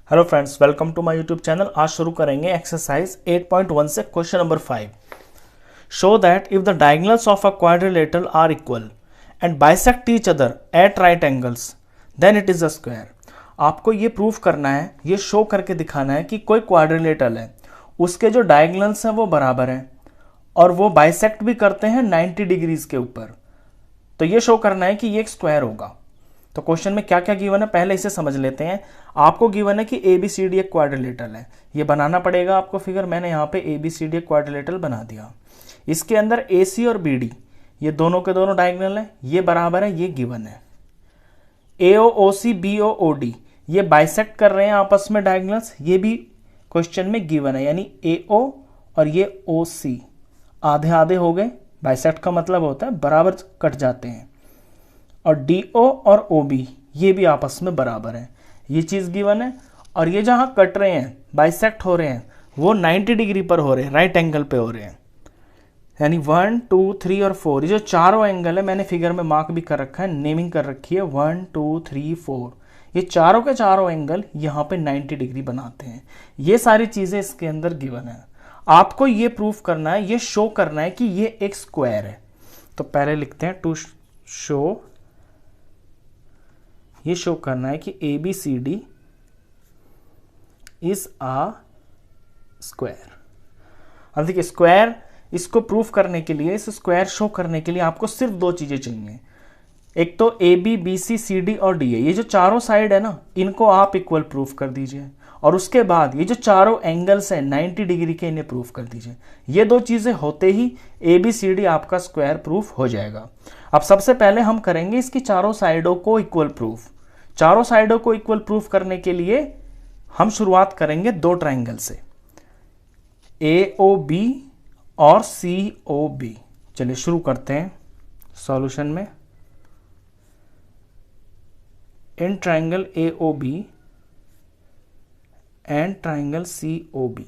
Hello friends, welcome to my YouTube channel. आज शुरू करेंगे एक्सरसाइज 8.1 से question number 5। Show that if the diagonals of a quadrilateral are equal and bisect each other at right angles then it is a square. आपको ये proof करना है, ये show करके दिखाना है कि कोई क्वाड्रिलेटरल है, उसके जो डायगोनल्स हैं वो बराबर हैं और वो बाइसेक्ट भी करते हैं 90 डिग्रीज के ऊपर। तो ये शो करना है कि ये एक स्क्वायर होगा। तो क्वेश्चन में क्या क्या गिवन है पहले इसे समझ लेते हैं। आपको गिवन है कि ABCD एक क्वाड्रिलेटरल है, ये बनाना पड़ेगा आपको फिगर। मैंने यहाँ पे ABCD एक क्वाड्रिलेटरल बना दिया। इसके अंदर AC और BD ये दोनों के दोनों डायगोनल है, ये बराबर है, ये गिवन है। AOC BOD ये बाइसेक्ट कर रहे हैं आपस में डायगोनल्स, ये भी क्वेश्चन में गिवन है। यानी AO और ये OC आधे आधे हो गए। बाइसेक्ट का मतलब होता है बराबर कट जाते हैं। और DO और OB ये भी आपस में बराबर है, ये चीज़ गिवन है। और ये जहाँ कट रहे हैं, बाइसेक्ट हो रहे हैं, वो 90 डिग्री पर हो रहे हैं, राइट एंगल पे हो रहे हैं। यानी 1 2 3 और 4 ये जो चारों एंगल है, मैंने फिगर में मार्क भी कर रखा है, नेमिंग कर रखी है 1 2 3 4। ये चारों के चारों एंगल यहाँ पे 90 डिग्री बनाते हैं। ये सारी चीज़ें इसके अंदर गिवन है। आपको ये प्रूफ करना है, ये शो करना है कि ये एक स्क्वायर है। तो पहले लिखते हैं टू शो, ये शो करना है कि ABCD इज आ स्क्वायर। अब देखिए स्क्वायर, इसको प्रूफ करने के लिए, इस स्क्वायर शो करने के लिए आपको सिर्फ दो चीजें चाहिए। एक तो AB BC CD और D है, ये जो चारों साइड है ना, इनको आप इक्वल प्रूफ कर दीजिए। और उसके बाद ये जो चारों एंगल्स हैं 90 डिग्री के, इन्हें प्रूफ कर दीजिए। ये दो चीजें होते ही ABCD आपका स्क्वायर प्रूफ हो जाएगा। अब सबसे पहले हम करेंगे इसकी चारों साइडों को इक्वल प्रूफ। चारों साइडों को इक्वल प्रूफ करने के लिए हम शुरुआत करेंगे दो ट्रायंगल से, AOB और COB। चलिए शुरू करते हैं सॉल्यूशन में। In triangle AOB and triangle COB।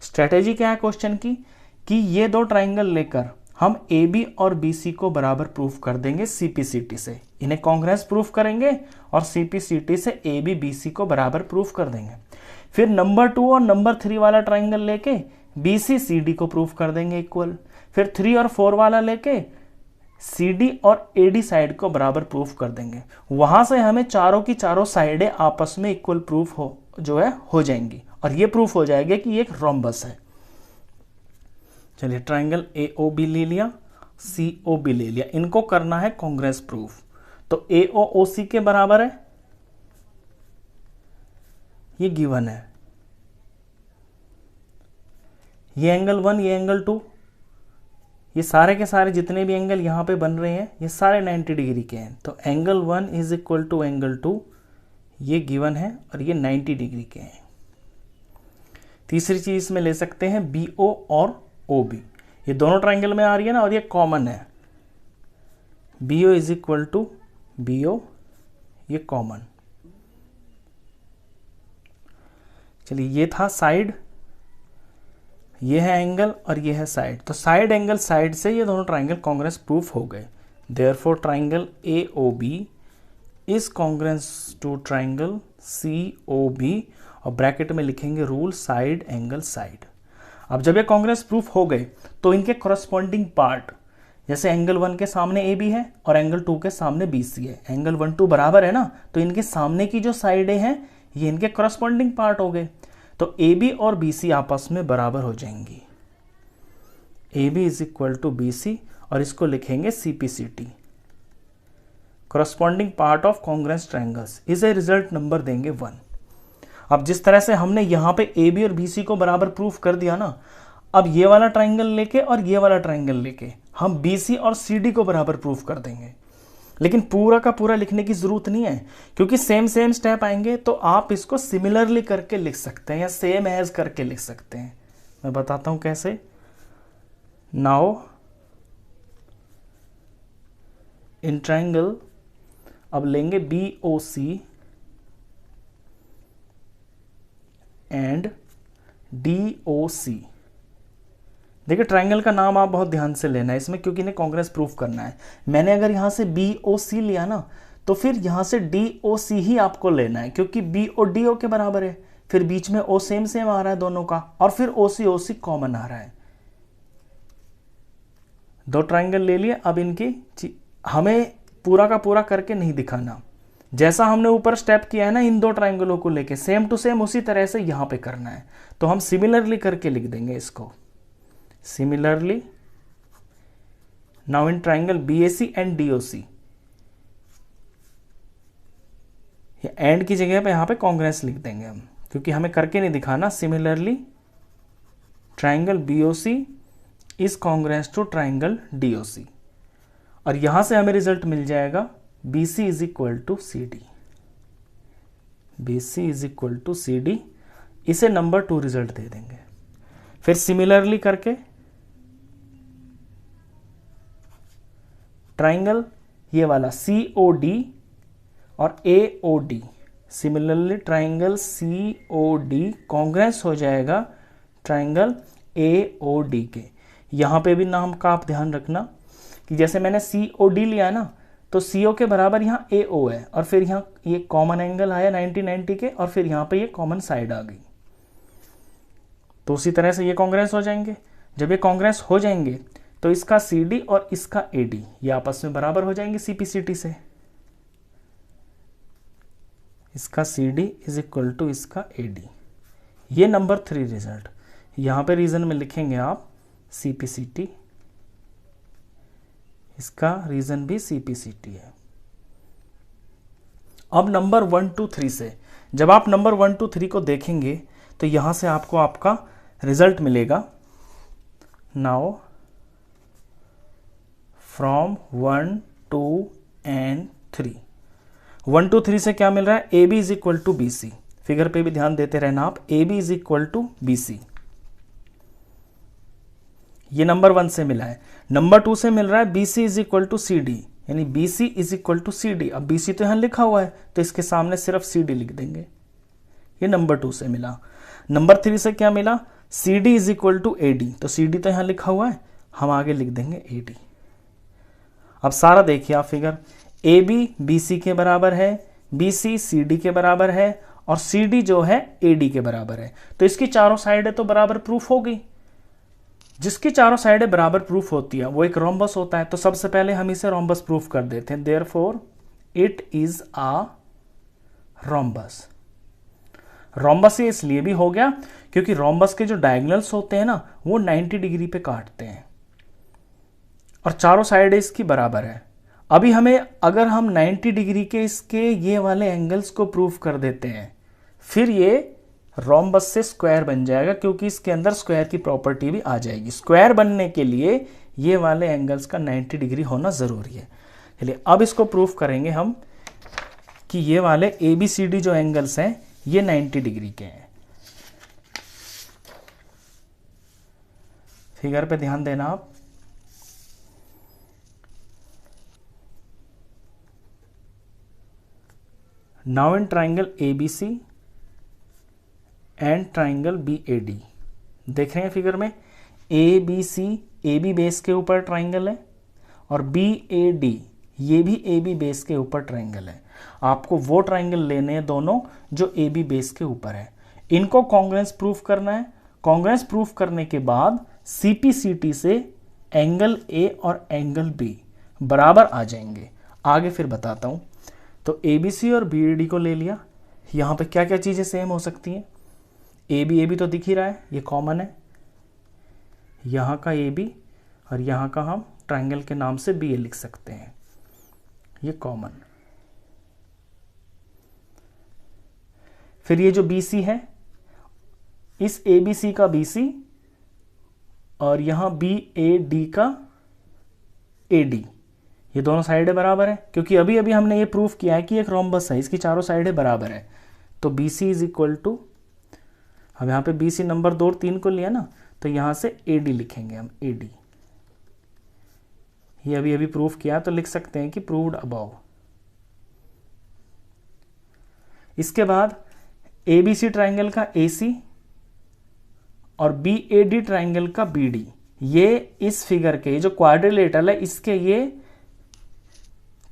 Strategy क्या है क्वेश्चन की कि ये दो ट्रायंगल लेकर हम AB और BC को बराबर प्रूफ कर देंगे CPCT से। इन्हें कांग्रेस प्रूफ करेंगे और CPCT से AB BC को बराबर प्रूफ कर देंगे। फिर नंबर 2 और नंबर 3 वाला ट्रायंगल लेके BC CD को प्रूफ कर देंगे इक्वल। फिर 3 और 4 वाला लेके CD और AD साइड को बराबर प्रूफ कर देंगे। वहां से हमें चारों की चारों साइडें आपस में इक्वल प्रूफ हो जाएंगी और ये प्रूफ हो जाएगा कि ये एक रोम्बस है। चलिए ट्रायंगल AOB ले लिया, COB ले लिया, इनको करना है कांग्रेस प्रूफ। तो AOC के बराबर है, ये गिवन है। ये एंगल 1, ये एंगल 2, ये सारे के सारे जितने भी एंगल यहां पे बन रहे हैं ये सारे 90 डिग्री के हैं। तो angle 1 is equal to angle 2, ये गिवन है और ये 90 डिग्री के हैं। तीसरी चीज इसमें ले सकते हैं BO और OB, ये दोनों ट्रायंगल में आ रही है ना, और ये कॉमन है। BO is equal to BO, ये कॉमन। चलिए ये था साइड, ये है एंगल और ये है साइड। तो साइड एंगल साइड से ये दोनों ट्रायंगल कांग्रेस प्रूफ हो गए। Therefore triangle AOB is congruence to triangle COB और ब्रैकेट में लिखेंगे रूल साइड एंगल साइड। अब जब ये कांग्रेस प्रूफ हो गए तो इनके कॉरस्पॉन्डिंग पार्ट, जैसे एंगल 1 के सामने AB है और एंगल 2 के सामने BC है, एंगल 1 2 बराबर है ना, तो इनके सामने की जो साइडें हैं ये इनके कॉरस्पॉन्डिंग पार्ट हो गए। तो AB और BC आपस में बराबर हो जाएंगी। AB is equal to BC और इसको लिखेंगे CPCT, corresponding part of congruence triangles. इसे रिजल्ट नंबर देंगे 1। अब जिस तरह से हमने यहाँ पे AB और BC को बराबर प्रूफ कर दिया ना, अब ये वाला ट्रायंगल लेके और ये वाला ट्रायंगल लेके हम BC और CD को बराबर प्रूफ कर देंगे। लेकिन पूरा का पूरा लिखने की जरूरत नहीं है, क्योंकि सेम स्टेप आएंगे तो आप इसको सिमिलरली करके लिख सकते हैं या सेम एज करके लिख सकते हैं। मैं बताता हूं कैसे। नाउ इन ट्रायंगल अब लेंगे BOC एंड DOC। देखिए ट्रायंगल का नाम आप बहुत ध्यान से लेना है इसमें, क्योंकि इन्हें कांग्रेस प्रूफ करना है। मैंने अगर यहां से BOC लिया ना, तो फिर यहां से DOC ही आपको लेना है, क्योंकि BO DO के बराबर है। फिर बीच में ओ सेम सेम आ रहा है दोनों का, और फिर ओ सी कॉमन आ रहा है। दो ट्राइंगल ले लिए। अब इनकी हमें पूरा का पूरा करके नहीं दिखाना, जैसा हमने ऊपर स्टेप किया है ना इन दो ट्राइंगलों को लेके, सेम टू सेम उसी तरह से यहां पे करना है। तो हम सिमिलरली करके लिख देंगे इसको, similarly now in triangle BAC and DOC, and की जगह पे यहां पे कॉन्ग्रेंस लिख देंगे हम, क्योंकि हमें करके नहीं दिखाना। Similarly triangle BOC is congruence to triangle DOC, और यहां से हमें रिजल्ट मिल जाएगा BC is equal to CD, BC is equal to CD। इसे नंबर 2 रिजल्ट दे देंगे। फिर सिमिलरली करके ट्राइंगल ये वाला COD और AOD, similarly triangle COD congruence हो जाएगा ट्राइंगल AOD के। यहां पे भी नाम का आप ध्यान रखना कि जैसे मैंने COD लिया ना, तो CO के बराबर यहाँ AO है, और फिर यहाँ ये कॉमन एंगल आया 90-90 के, और फिर यहाँ पे ये कॉमन साइड आ गई। तो उसी तरह से ये कॉन्ग्रेंस हो जाएंगे। जब ये कॉन्ग्रेंस हो जाएंगे तो इसका CD और इसका AD ये आपस में बराबर हो जाएंगे CPCT से। इसका CD इज इक्वल टू इसका AD। ये नंबर 3 रिजल्ट। यहाँ पे रीजन में लिखेंगे आप CPCT, इसका रीजन भी CPCT है। अब नंबर 1 2 3 से जब आप नंबर 1 2 3 को देखेंगे तो यहां से आपको आपका रिजल्ट मिलेगा। नाउ फ्रॉम 1 2 एंड 3, 1 2 3 से क्या मिल रहा है? AB is equal to BC। Figure पे भी ध्यान देते रहना आप। AB is equal to BC, ये नंबर 1 से मिला है। नंबर 2 से मिल रहा है BC is equal to CD, यानी BC is equal to CD। अब BC तो यहां लिखा हुआ है तो इसके सामने सिर्फ CD लिख देंगे। ये नंबर 2 से मिला। नंबर 3 से क्या मिला? CD is equal to AD, तो CD तो यहां लिखा हुआ है, हम आगे लिख देंगे AD। अब सारा देखिए आप फिगर, AB BC के बराबर है, BC CD के बराबर है, और CD जो है AD के बराबर है। तो इसकी चारों साइडें तो बराबर प्रूफ हो गई। जिसकी चारों साइडें बराबर प्रूफ होती है वो एक रोम्बस होता है। तो सबसे पहले हम इसे रोम्बस प्रूफ कर देते हैं। Therefore it is a rhombus. Rhombus ये इसलिए भी हो गया क्योंकि रोम्बस के जो डायगोनल्स होते हैं ना वो 90 डिग्री पे काटते हैं और चारों साइडें इसकी बराबर है। अभी हमें अगर हम 90 डिग्री के इसके ये वाले एंगल्स को प्रूफ कर देते हैं, फिर ये रोम्बस से स्क्वायर बन जाएगा, क्योंकि इसके अंदर स्क्वायर की प्रॉपर्टी भी आ जाएगी। स्क्वायर बनने के लिए ये वाले एंगल्स का 90 डिग्री होना जरूरी है। चलिए अब इसको प्रूफ करेंगे हम कि ये वाले ABCD जो एंगल्स हैं ये 90 डिग्री के हैं। फिगर पे ध्यान देना आप। Now in triangle ABC and triangle BAD, देख रहे हैं फिगर में, ABC AB बेस के ऊपर ट्राइंगल है और BAD ये भी AB बेस के ऊपर ट्राइंगल है। आपको वो ट्राइंगल लेने हैं दोनों जो AB बेस के ऊपर है। इनको कॉन्ग्रुएंस प्रूफ करना है। कॉन्ग्रुएंस प्रूफ करने के बाद CPCT से एंगल A और एंगल B बराबर आ जाएंगे। आगे फिर बताता हूं। तो ABC और BAD को ले लिया। यहां पे क्या क्या चीजें सेम हो सकती हैं? AB तो दिख ही रहा है, ये कॉमन है। यहाँ का AB और यहाँ का हम ट्राइंगल के नाम से BA लिख सकते हैं, ये कॉमन। फिर ये जो BC है, इस ABC का BC और यहाँ BAD का AD, ये दोनों साइडें बराबर है, क्योंकि अभी अभी हमने ये प्रूफ किया है कि एक रोम्बस है, इसकी चारों साइडें बराबर है। तो BC इज इक्वल टू, अब यहाँ पे BC नंबर 2 और 3 को लिया ना, तो यहाँ से AD लिखेंगे हम, AD। ये अभी अभी प्रूफ किया तो लिख सकते हैं कि प्रूव्ड अबव। इसके बाद ABC ट्राइंगल का AC और BAD ट्राइंगल का BD, ये इस फिगर के जो क्वाड्रिलेटरल है इसके ये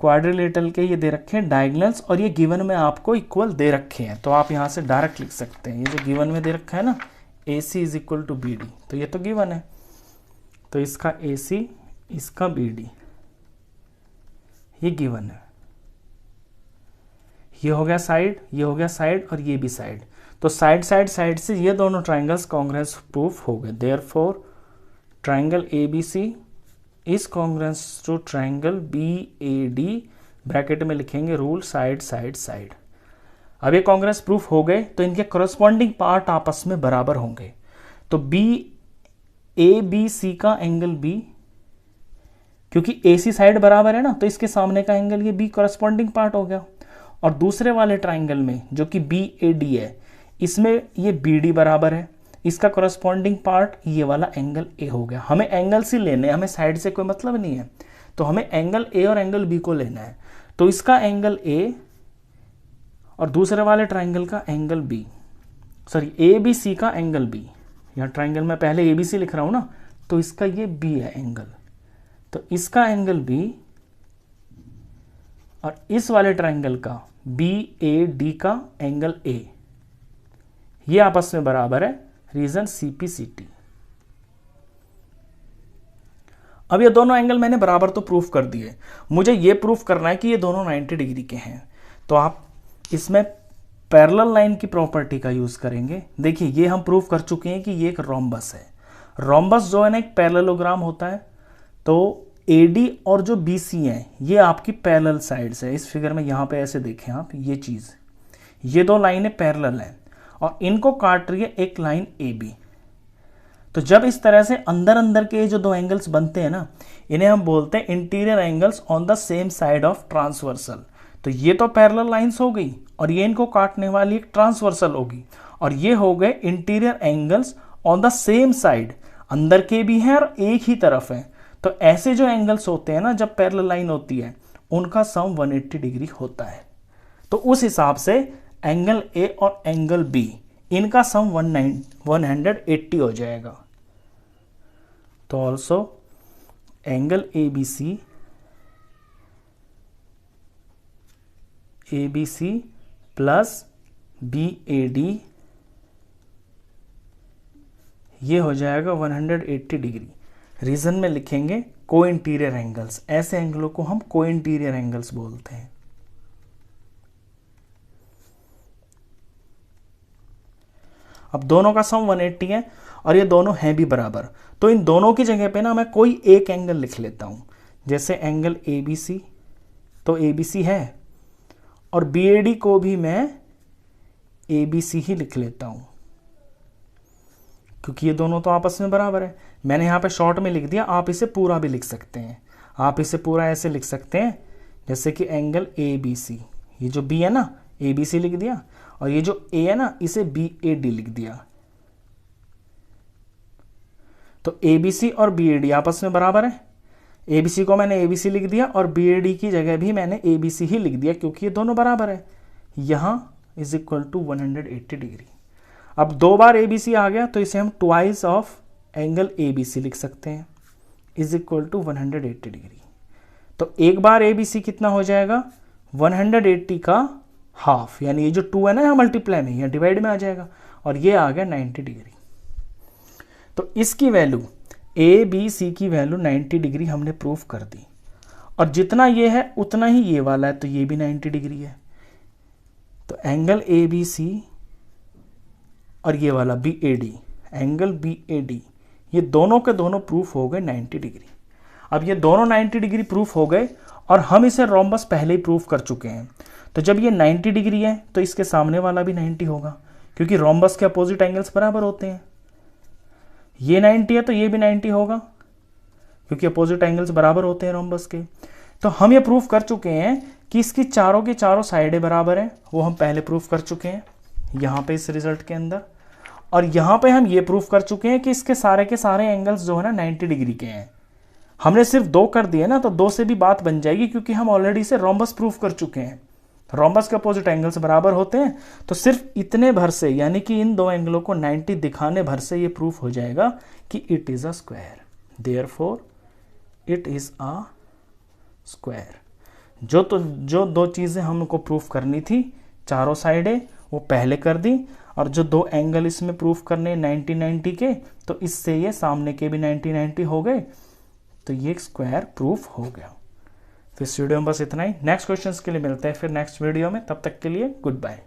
क्वाड्रिलेटरल के ये दे रखे हैं डायगोनल्स और ये गिवन में आपको इक्वल दे रखे हैं, तो आप यहाँ से डायरेक्ट लिख सकते हैं। ये जो गिवन में दे रखा है ना AC is equal to BD, तो ये तो गिवन है, तो इसका AC इसका BD ये गिवन है। ये हो गया साइड, ये हो गया साइड और ये भी साइड, तो साइड साइड साइड से ये दोनों ट्राइंगल्स कॉन्ग्रुएंस प्रूफ हो गए। Therefore triangle ABC is congruence to triangle BAD, bracket में लिखेंगे रूल साइड साइड साइड। अब ये कॉन्ग्रुएंस प्रूफ हो गए तो इनके करस्पॉन्डिंग पार्ट आपस में बराबर होंगे, तो ABC का एंगल B, क्योंकि AC साइड बराबर है ना, तो इसके सामने का एंगल ये B करस्पॉन्डिंग पार्ट हो गया। और दूसरे वाले ट्राइंगल में जो कि BAD है, इसमें ये BD बराबर है, इसका करस्पॉन्डिंग पार्ट ये वाला एंगल A हो गया। हमें एंगल्स ही लेने हैं, हमें साइड से कोई मतलब नहीं है, तो हमें एंगल A और एंगल B को लेना है। तो इसका एंगल A और दूसरे वाले ट्राइंगल का एंगल B, सॉरी ABC का एंगल B, यहाँ ट्राइंगल में पहले ABC लिख रहा हूँ ना, तो इसका ये B है एंगल, तो इसका एंगल B और इस वाले ट्राइंगल का BAD का एंगल A, ये आपस में बराबर है, रीजन CPCT। अब ये दोनों एंगल मैंने बराबर तो प्रूफ कर दिए, मुझे ये प्रूफ करना है कि ये दोनों 90 डिग्री के हैं, तो आप इसमें पैरेलल लाइन की प्रॉपर्टी का यूज करेंगे। देखिए ये हम प्रूफ कर चुके हैं कि ये एक रोम्बस है। रोम्बस जो है ना एक पैरेललोग्राम होता है, तो AD और जो BC है ये आपकी पैरेलल साइड्स है। इस फिगर में यहाँ पे ऐसे देखें आप, ये चीज, ये दो लाइनें पैरेलल हैं और इनको काट रही है एक लाइन AB। तो जब इस तरह से अंदर अंदर के जो दो एंगल्स बनते हैं ना, इन्हें हम बोलते हैं interior angles on the same side of transversal. तो ये तो पैरेलल लाइंस हो गई और ये इनको काटने वाली एक ट्रांसवर्सल होगी, और ये हो गए interior angles on the same side, अंदर के भी हैं और एक ही तरफ है। तो ऐसे जो एंगल्स होते हैं ना जब पैरेलल लाइन होती है, उनका सम 180 डिग्री होता है। तो उस हिसाब से एंगल A और एंगल B इनका सम 180 हो जाएगा। तो also angle ABC plus BAD ये हो जाएगा 180 डिग्री। रीजन में लिखेंगे को इंटीरियर एंगल्स, ऐसे एंगलों को हम को इंटीरियर एंगल्स बोलते हैं। अब दोनों का सम 180 है और ये दोनों हैं भी बराबर, तो इन दोनों की जगह पे ना मैं कोई एक एंगल लिख लेता हूं, जैसे एंगल ABC, तो ABC है, और BAD को भी मैं ABC ही लिख लेता हूं, क्योंकि ये दोनों तो आपस में बराबर है। मैंने यहाँ पे शॉर्ट में लिख दिया, आप इसे पूरा भी लिख सकते हैं। आप इसे पूरा ऐसे लिख सकते हैं जैसे कि एंगल ABC, ये जो B है ना ABC लिख दिया, और ये जो A है ना इसे BAD लिख दिया। तो ABC और BAD आपस में बराबर है। ABC को मैंने ABC लिख दिया और BAD की जगह भी मैंने ABC ही लिख दिया, क्योंकि ये दोनों बराबर है। यहाँ इज इक्वल टू 180 डिग्री। अब दो बार ABC आ गया तो इसे हम ट्वाइस ऑफ एंगल ABC लिख सकते हैं, इज इक्वल टू 180 डिग्री। तो एक बार ABC कितना हो जाएगा, 180 का हाफ, यानी ये जो 2 है ना यहाँ मल्टीप्लाई में, यहाँ डिवाइड में आ जाएगा, और ये आ गया 90 डिग्री। तो इसकी वैल्यू ABC की वैल्यू 90 डिग्री हमने प्रूफ कर दी, और जितना ये है उतना ही ये वाला है, तो ये भी 90 डिग्री है। तो एंगल ABC और ये वाला BAD, एंगल BAD, ये दोनों के दोनों प्रूफ हो गए 90 डिग्री। अब ये दोनों 90 डिग्री प्रूफ हो गए और हम इसे रोम्बस पहले ही प्रूफ कर चुके हैं। तो जब ये 90 डिग्री है तो इसके सामने वाला भी 90 होगा, क्योंकि रोम्बस के अपोजिट एंगल्स बराबर होते हैं। ये 90 है तो ये भी 90 होगा, क्योंकि अपोजिट एंगल्स बराबर होते हैं रोम्बस के। तो हम ये प्रूफ कर चुके हैं कि इसकी चारों की चारों साइडें बराबर हैं, वो हम पहले प्रूफ कर चुके हैं यहाँ पे इस रिजल्ट के अंदर। और यहाँ पे हम ये प्रूफ कर चुके हैं कि इसके सारे के सारे एंगल्स जो है ना 90 डिग्री के हैं। हमने सिर्फ 2 कर दिए ना, तो 2 से भी बात बन जाएगी, क्योंकि हम ऑलरेडी इसे रोम्बस प्रूफ कर चुके हैं। रोम्बस के अपोजिट एंगल्स बराबर होते हैं, तो सिर्फ इतने भर से, यानी कि इन दो एंगलों को 90 दिखाने भर से ये प्रूफ हो जाएगा कि it is a square, therefore it is a square. जो दो चीज़ें हमको प्रूफ करनी थी चारों साइडें वो पहले कर दी, और जो दो एंगल इसमें प्रूफ करने 90-90 के, तो इससे ये सामने के भी 90-90 हो गए, तो ये स्क्वायर प्रूफ हो गया। तो इस वीडियो में बस इतना ही। नेक्स्ट क्वेश्चंस के लिए मिलते हैं फिर नेक्स्ट वीडियो में, तब तक के लिए गुड बाय।